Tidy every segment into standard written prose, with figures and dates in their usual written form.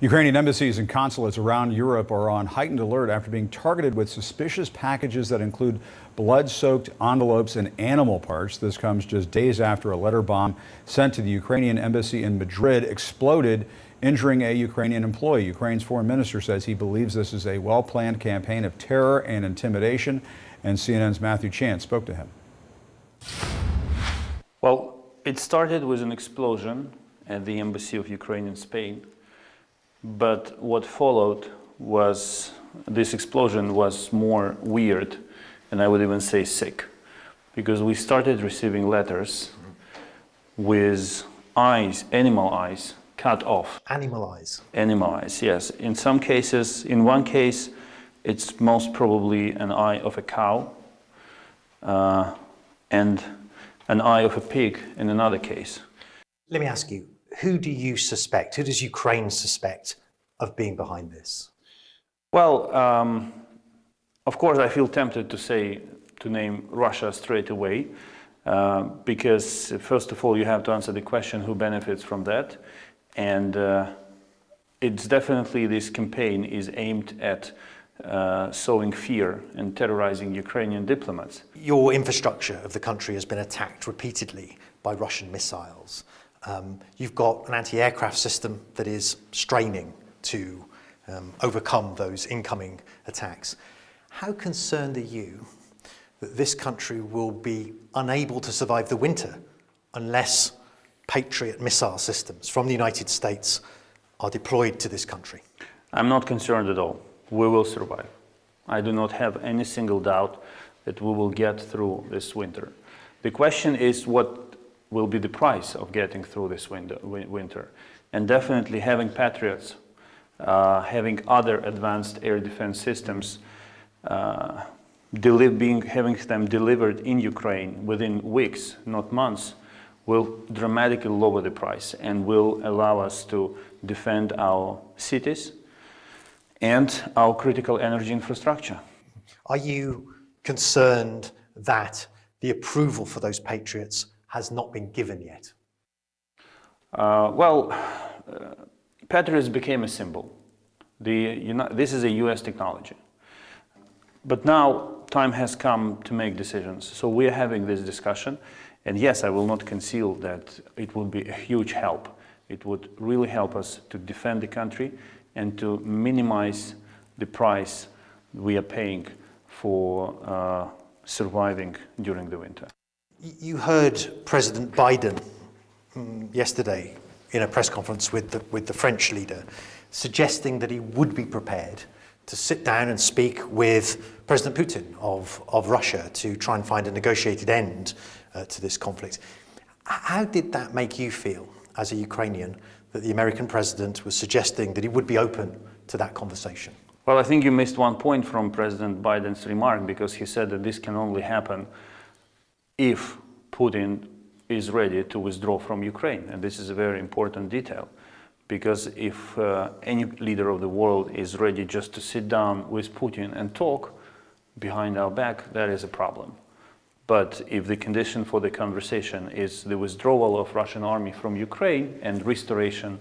Ukrainian embassies and consulates around Europe are on heightened alert after being targeted with suspicious packages that include blood-soaked envelopes and animal parts. This comes just days after a letter bomb sent to the Ukrainian embassy in Madrid exploded, injuring a Ukrainian employee. Ukraine's foreign minister says he believes this is a well-planned campaign of terror and intimidation, and CNN's Matthew Chant spoke to him. Well, it started with an explosion at the embassy of Ukraine in Spain. But what followed was, this explosion was more weird, and I would even say sick, because we started receiving letters with eyes, animal eyes, cut off. Animal eyes? Animal eyes, yes. In some cases, in one case, it's most probably an eye of a cow, and an eye of a pig in another case. Let me ask you, who do you suspect, who does Ukraine suspect of being behind this? Well, of course, I feel tempted to name Russia straight away, because first of all, you have to answer the question who benefits from that, and it's definitely, this campaign is aimed at sowing fear and terrorizing Ukrainian diplomats. Your infrastructure of the country has been attacked repeatedly by Russian missiles. You've got an anti-aircraft system that is straining to overcome those incoming attacks. How concerned are you that this country will be unable to survive the winter unless Patriot missile systems from the United States are deployed to this country? I'm not concerned at all. We will survive. I do not have any single doubt that we will get through this winter. The question is, what will be the price of getting through this winter? And definitely having Patriots, having other advanced air defense systems, having them delivered in Ukraine within weeks, not months, will dramatically lower the price and will allow us to defend our cities and our critical energy infrastructure. Are you concerned that the approval for those Patriots has not been given yet? Patriots became a symbol. This is a US technology. But now time has come to make decisions. So we are having this discussion. And yes, I will not conceal that it would be a huge help. It would really help us to defend the country and to minimize the price we are paying for surviving during the winter. You heard President Biden yesterday in a press conference with the French leader suggesting that he would be prepared to sit down and speak with President Putin of Russia to try and find a negotiated end to this conflict. How did that make you feel as a Ukrainian that the American president was suggesting that he would be open to that conversation? Well, I think you missed one point from President Biden's remark, because he said that this can only happen if Putin is ready to withdraw from Ukraine. And this is a very important detail, because if any leader of the world is ready just to sit down with Putin and talk behind our back, that is a problem. But if the condition for the conversation is the withdrawal of Russian army from Ukraine and restoration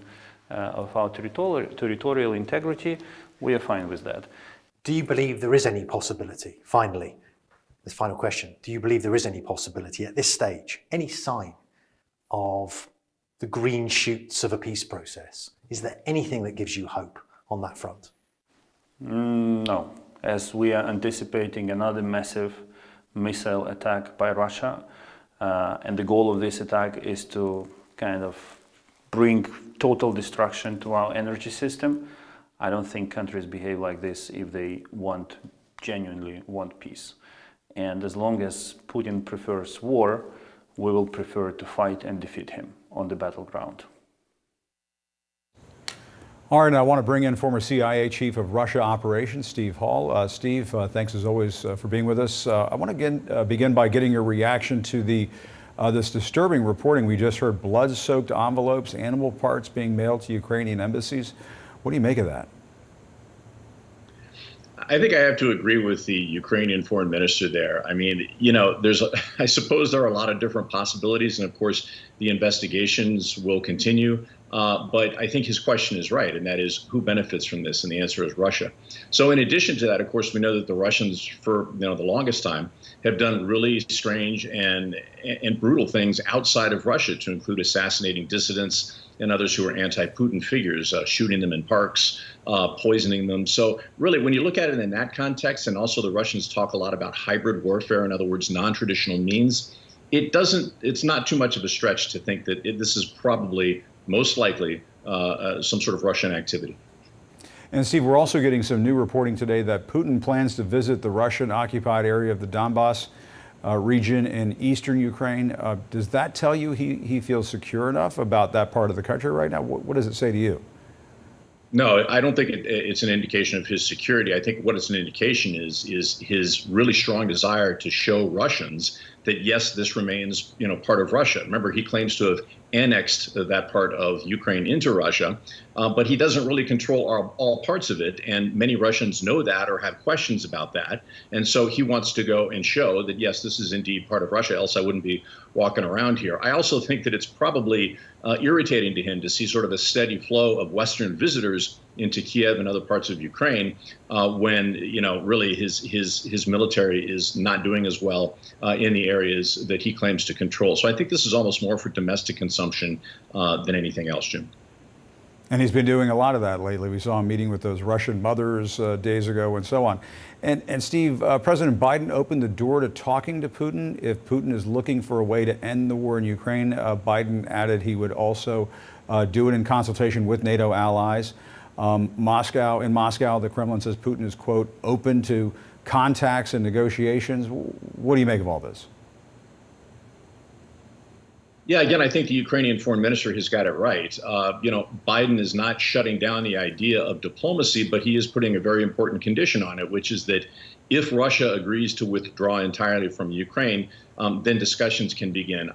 of our territorial integrity, we are fine with that. Do you believe there is any possibility, finally, this final question, do you believe there is any possibility at this stage, any sign of the green shoots of a peace process? Is there anything that gives you hope on that front? No, as we are anticipating another massive missile attack by Russia, and the goal of this attack is to kind of bring total destruction to our energy system. I don't think countries behave like this if they genuinely want peace. And as long as Putin prefers war, we will prefer to fight and defeat him on the battleground. All right, now I want to bring in former CIA Chief of Russia Operations, Steve Hall. Steve, thanks as always for being with us. I want to begin by getting your reaction to this disturbing reporting. We just heard blood-soaked envelopes, animal parts being mailed to Ukrainian embassies. What do you make of that? I think I have to agree with the Ukrainian foreign minister there. I mean, you know, I suppose there are a lot of different possibilities, and of course, the investigations will continue. But I think his question is right, and that is who benefits from this, and the answer is Russia. So in addition to that, of course, we know that the Russians, for the longest time, have done really strange and brutal things outside of Russia, to include assassinating dissidents and others who are anti-Putin figures, shooting them in parks, poisoning them. So really, when you look at it in that context, and also the Russians talk a lot about hybrid warfare, in other words, non-traditional means, it's not too much of a stretch to think that this is probably most likely some sort of Russian activity. And Steve, we're also getting some new reporting today that Putin plans to visit the Russian-occupied area of the Donbass region in eastern Ukraine. Does that tell you he feels secure enough about that part of the country right now? What does it say to you? No, I don't think it's an indication of his security. I think what it's an indication is his really strong desire to show Russians that, yes, this remains, part of Russia. Remember, he claims to have annexed that part of Ukraine into Russia, but he doesn't really control all parts of it. And many Russians know that or have questions about that. And so he wants to go and show that, yes, this is indeed part of Russia, else I wouldn't be walking around here. I also think that it's probably irritating to him to see sort of a steady flow of Western visitors into Kiev and other parts of Ukraine when, really his military is not doing as well in the areas that he claims to control. So I think this is almost more for domestic consumption than anything else, Jim. And he's been doing a lot of that lately. We saw him meeting with those Russian mothers days ago and so on. And Steve, President Biden opened the door to talking to Putin. If Putin is looking for a way to end the war in Ukraine, Biden added he would also do it in consultation with NATO allies. In Moscow, the Kremlin says Putin is, quote, open to contacts and negotiations. What do you make of all this? Yeah, again, I think the Ukrainian foreign minister has got it right. Biden is not shutting down the idea of diplomacy, but he is putting a very important condition on it, which is that if Russia agrees to withdraw entirely from Ukraine, then discussions can begin.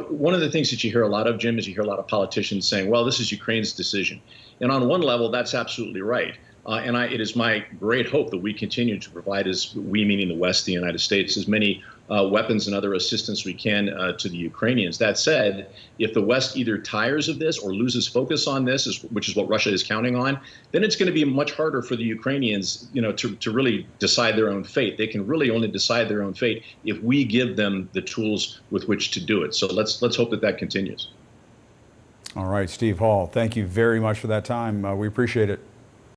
One of the things that you hear a lot of, Jim, is you hear a lot of politicians saying, well, this is Ukraine's decision. And on one level, that's absolutely right. And it is my great hope that we continue to provide, as we, meaning the West, the United States, as many weapons and other assistance we can to the Ukrainians. That said, if the West either tires of this or loses focus on this, which is what Russia is counting on, then it's going to be much harder for the Ukrainians, to really decide their own fate. They can really only decide their own fate if we give them the tools with which to do it. So let's hope that continues. All right, Steve Hall, thank you very much for that time. We appreciate it.